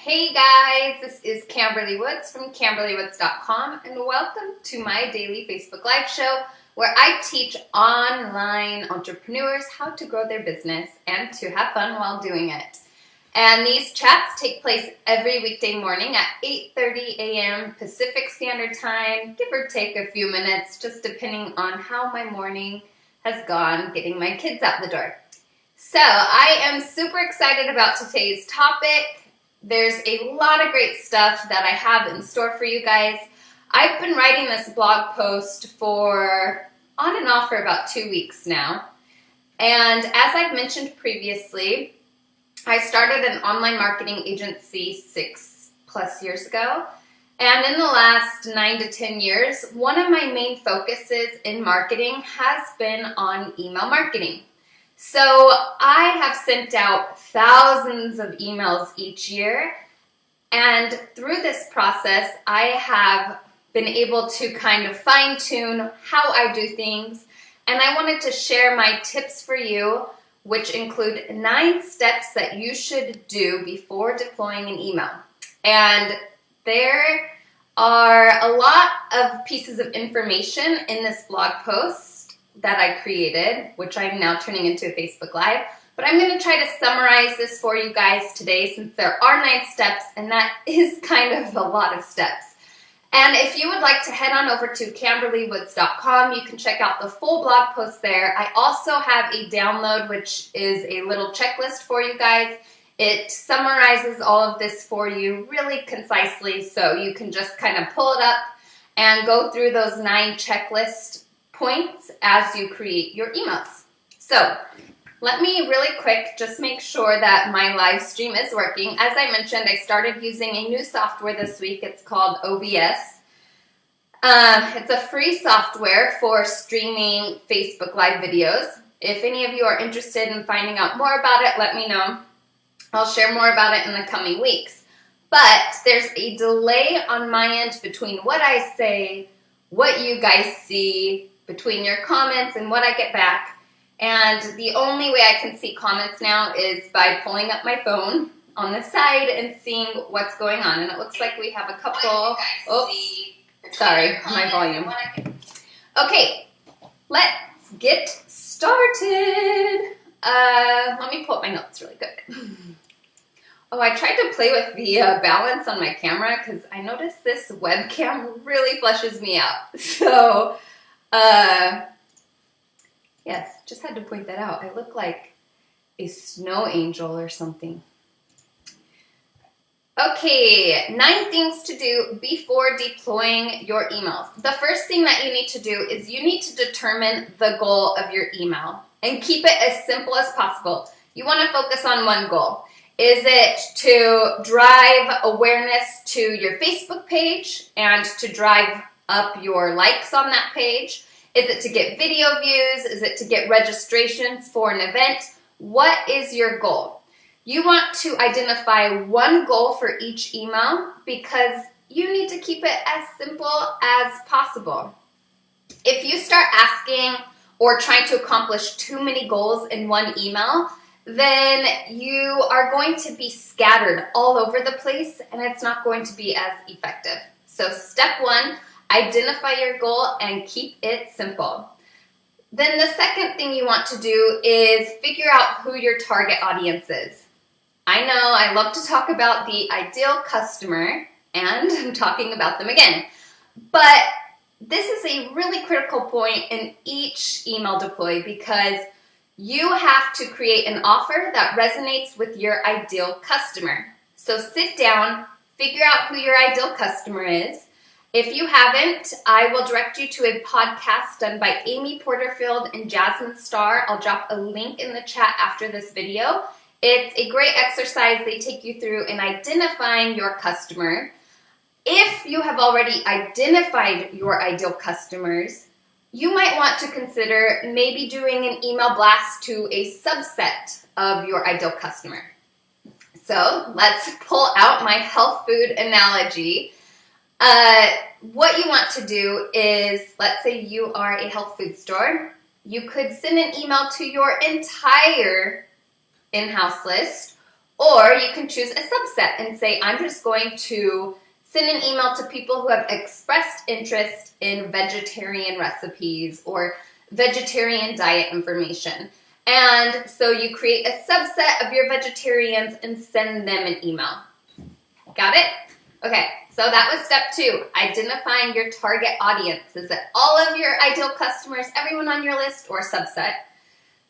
Hey guys, this is Camberley Woods from CamberleyWoods.com and welcome to my daily Facebook Live show where I teach online entrepreneurs how to grow their business and to have fun while doing it. And these chats take place every weekday morning at 8:30 a.m. Pacific Standard Time, give or take a few minutes, just depending on how my morning has gone getting my kids out the door. So I am super excited about today's topic. There's a lot of great stuff that I have in store for you guys. I've been writing this blog post for on and off for about 2 weeks now. And as I've mentioned previously, I started an online marketing agency 6+ years ago. And in the last 9 to 10 years, one of my main focuses in marketing has been on email marketing. So I have sent out thousands of emails each year, and through this process, I have been able to kind of fine-tune how I do things, and I wanted to share my tips for you, which include 9 steps that you should do before deploying an email. And there are a lot of pieces of information in this blog post that I created, which I'm now turning into a Facebook Live. But I'm going to try to summarize this for you guys today since there are 9 steps, and that is kind of a lot of steps. And if you would like to head on over to CamberleyWoods.com, you can check out the full blog post there. I also have a download, which is a little checklist for you guys. It summarizes all of this for you really concisely, so you can just kind of pull it up and go through those 9 checklist points as you create your emails. So let me really quick just make sure that my live stream is working. As I mentioned, I started using a new software this week. It's called OBS. It's a free software for streaming Facebook Live videos. If any of you are interested in finding out more about it, let me know. I'll share more about it in the coming weeks. But there's a delay on my end between what I say, what you guys see, between your comments and what I get back. And the only way I can see comments now is by pulling up my phone on the side and seeing what's going on. And it looks like we have a couple. Oops, sorry, my volume. Okay, let's get started. Let me pull up my notes really quick. Oh, I tried to play with the balance on my camera because I noticed this webcam really flushes me out. So, yes, just had to point that out. I look like a snow angel or something. Okay, 9 things to do before deploying your emails. The first thing that you need to do is you need to determine the goal of your email and keep it as simple as possible. You want to focus on one goal. Is it to drive awareness to your Facebook page and to drive up your likes on that page? Is it to get video views? Is it to get registrations for an event? What is your goal? You want to identify one goal for each email because you need to keep it as simple as possible. If you start asking or trying to accomplish too many goals in one email, then you are going to be scattered all over the place and it's not going to be as effective. So step 1, identify your goal and keep it simple. Then the second thing you want to do is figure out who your target audience is. I know I love to talk about the ideal customer, and I'm talking about them again. But this is a really critical point in each email deploy because you have to create an offer that resonates with your ideal customer. So sit down, figure out who your ideal customer is. If you haven't, I will direct you to a podcast done by Amy Porterfield and Jasmine. I'll drop a link in the chat after this video. It's a great exercise they take you through in identifying your customer. If you have already identified your ideal customers, you might want to consider maybe doing an email blast to a subset of your ideal customer. So let's pull out my health food analogy. What you want to do is, let's say you are a health food store. You could send an email to your entire in-house list, Or you can choose a subset and say, I'm just going to send an email to people who have expressed interest in vegetarian recipes or vegetarian diet information. And so you create a subset of your vegetarians and send them an email. Got it? Okay, so that was step 2, identifying your target audience. Is it all of your ideal customers, everyone on your list, or a subset?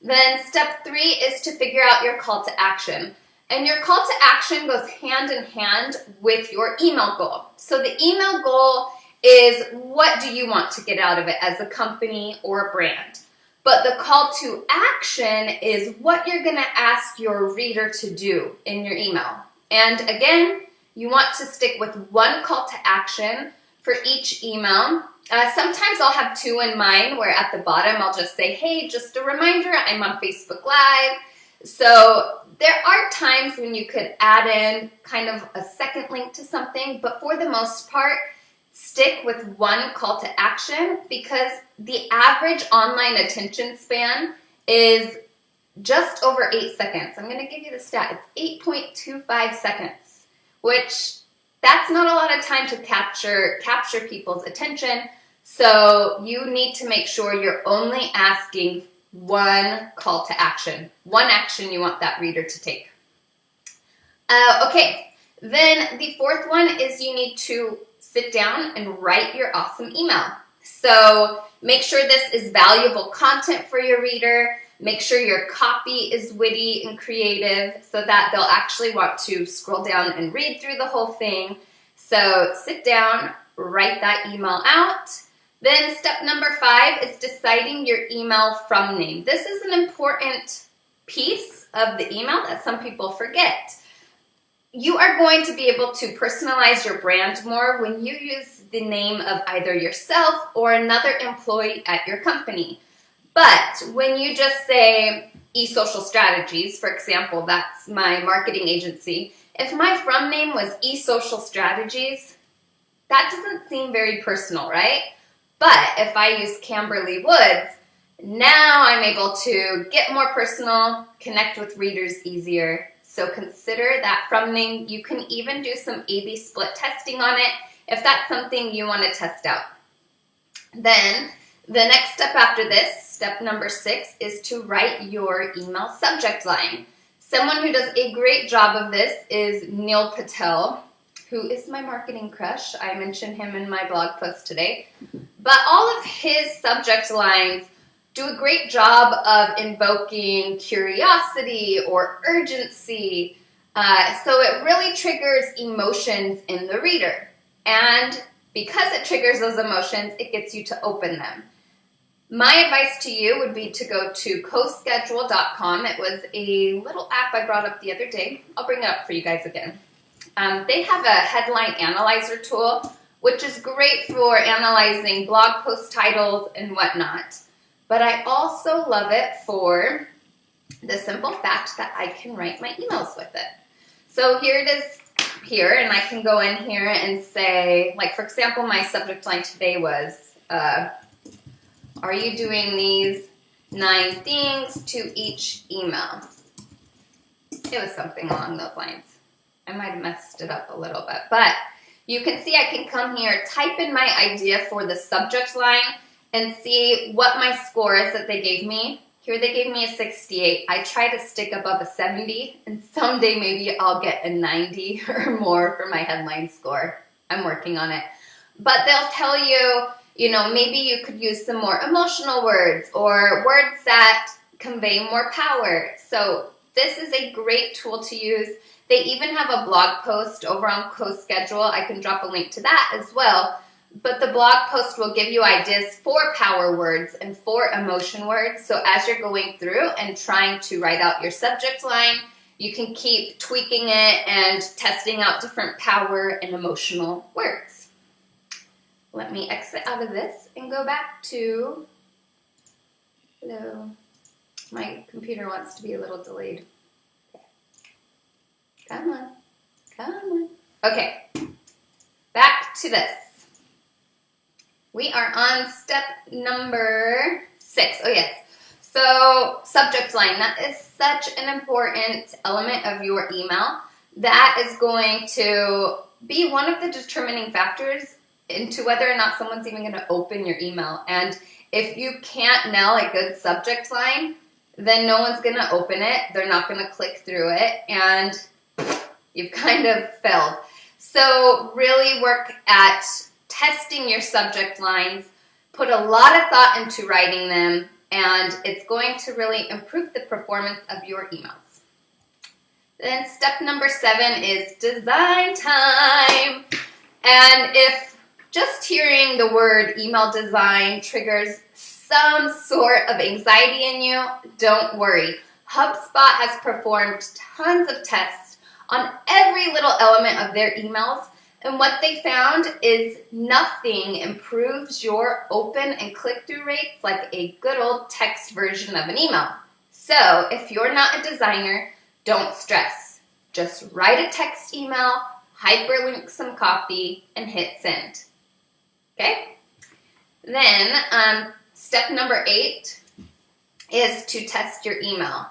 Then step 3 is to figure out your call to action. And your call to action goes hand in hand with your email goal. So the email goal is, what do you want to get out of it as a company or a brand? But the call to action is what you're going to ask your reader to do in your email. And again, you want to stick with one call to action for each email. Sometimes I'll have 2 in mind, where at the bottom I'll just say, hey, just a reminder, I'm on Facebook Live. So there are times when you could add in kind of a second link to something, but for the most part, stick with one call to action, because the average online attention span is just over 8 seconds. I'm going to give you the stat. It's 8.25 seconds, which that's not a lot of time to capture people's attention. So you need to make sure you're only asking one call to action, one action you want that reader to take. Okay, then the 4th one is you need to sit down and write your awesome email. So make sure this is valuable content for your reader. Make sure your copy is witty and creative so that they'll actually want to scroll down and read through the whole thing. So sit down, write that email out. Then step number 5 is deciding your email from name. This is an important piece of the email that some people forget. You are going to be able to personalize your brand more when you use the name of either yourself or another employee at your company. But when you just say eSocial Strategies, for example, that's my marketing agency, if my from name was eSocial Strategies, that doesn't seem very personal, right? But if I use Camberley Woods, now I'm able to get more personal, connect with readers easier. So consider that from name. You can even do some A/B split testing on it if that's something you want to test out. Then the next step after this, step number 6, is to write your email subject line. Someone who does a great job of this is Neil Patel, who is my marketing crush. I mentioned him in my blog post today. But all of his subject lines do a great job of invoking curiosity or urgency. So it really triggers emotions in the reader. And because it triggers those emotions, it gets you to open them. My advice to you would be to go to coschedule.com. It was a little app I brought up the other day. I'll bring it up for you guys again. They have a headline analyzer tool, which is great for analyzing blog post titles and whatnot. But I also love it for the simple fact that I can write my emails with it. So here it is here, and I can go in here and say, like, for example, my subject line today was, are you doing these 9 things to each email? It was something along those lines. I might have messed it up a little bit, but you can see I can come here, type in my idea for the subject line, and see what my score is that they gave me. Here they gave me a 68. I try to stick above a 70, and someday maybe I'll get a 90 or more for my headline score. I'm working on it. But they'll tell you, maybe you could use some more emotional words or words that convey more power. So this is a great tool to use. They even have a blog post over on CoSchedule. I can drop a link to that as well. But the blog post will give you ideas for power words and for emotion words. So as you're going through and trying to write out your subject line, you can keep tweaking it and testing out different power and emotional words. Let me exit out of this and go back to, hello, my computer wants to be a little delayed. Come on, come on. Okay, back to this. We are on step number 6. Oh yes. So subject line, that is such an important element of your email. That is going to be one of the determining factors into whether or not someone's even going to open your email. And if you can't nail a good subject line, then no one's going to open it. They're not going to click through it, and you've kind of failed. So really work at testing your subject lines. Put a lot of thought into writing them, and it's going to really improve the performance of your emails. Then step number 7 is design time. And if just hearing the word email design triggers some sort of anxiety in you, don't worry. HubSpot has performed tons of tests on every little element of their emails, and what they found is nothing improves your open and click-through rates like a good old text version of an email. So if you're not a designer, don't stress. Just write a text email, hyperlink some copy, and hit send. Okay? Then step number 8 is to test your email.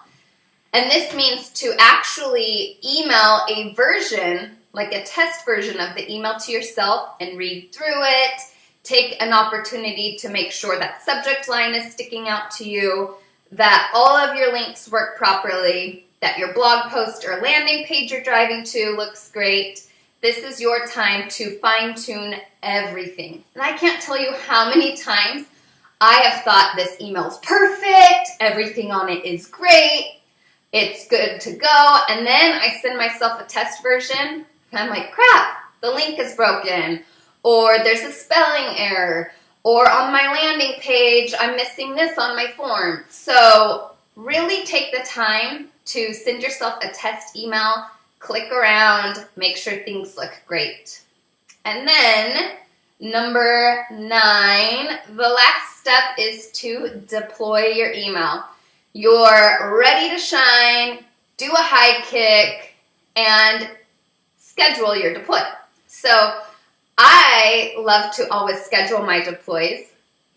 And this means to actually email a version, like a test version of the email to yourself and read through it. Take an opportunity to make sure that subject line is sticking out to you, that all of your links work properly, that your blog post or landing page you're driving to looks great. This is your time to fine-tune everything. And I can't tell you how many times I have thought this email's perfect, everything on it is great, it's good to go, and then I send myself a test version, and I'm like, crap, the link is broken, or there's a spelling error, or on my landing page, I'm missing this on my form. So really take the time to send yourself a test email, click around, make sure things look great. And then number 9, the last step is to deploy your email. You're ready to shine, do a high kick, and schedule your deploy. So I love to always schedule my deploys.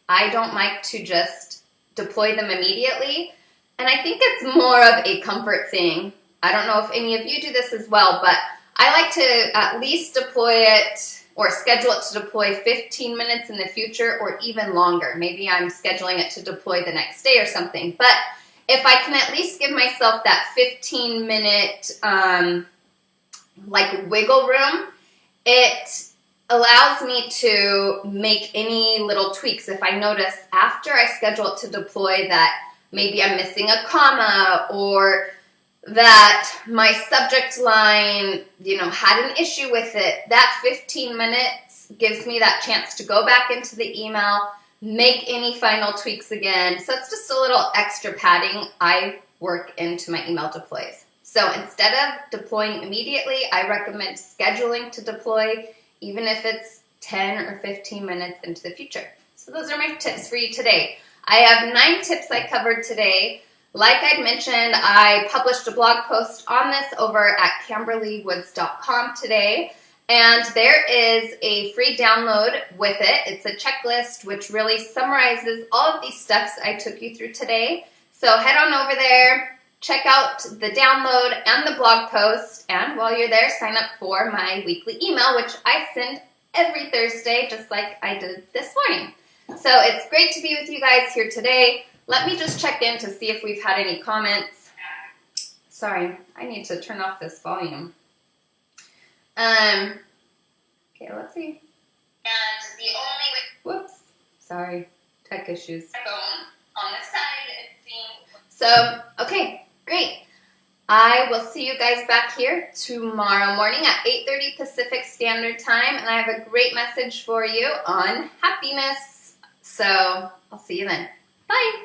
I don't like to just deploy them immediately, and I think it's more of a comfort thing. I don't know if any of you do this as well, but I like to at least deploy it or schedule it to deploy 15 minutes in the future or even longer. Maybe I'm scheduling it to deploy the next day or something. But if I can at least give myself that 15-minute like wiggle room, it allows me to make any little tweaks. If I notice after I schedule it to deploy that maybe I'm missing a comma or that my subject line, had an issue with it, that 15 minutes gives me that chance to go back into the email, make any final tweaks again. So it's just a little extra padding I work into my email deploys. So instead of deploying immediately, I recommend scheduling to deploy, even if it's 10 or 15 minutes into the future. So those are my tips for you today. I have 9 tips I covered today. Like I'd mentioned, I published a blog post on this over at camberleywoods.com today, and there is a free download with it. It's a checklist which really summarizes all of these steps I took you through today. So head on over there, check out the download and the blog post, and while you're there, sign up for my weekly email, which I send every Thursday, just like I did this morning. So it's great to be with you guys here today. Let me just check in to see if we've had any comments. Sorry, I need to turn off this volume. Okay, let's see. And the only way... Whoops. Sorry. Tech issues. On the side, it seems... So, okay, great. I will see you guys back here tomorrow morning at 8:30 Pacific Standard Time, and I have a great message for you on happiness. So, I'll see you then. Bye.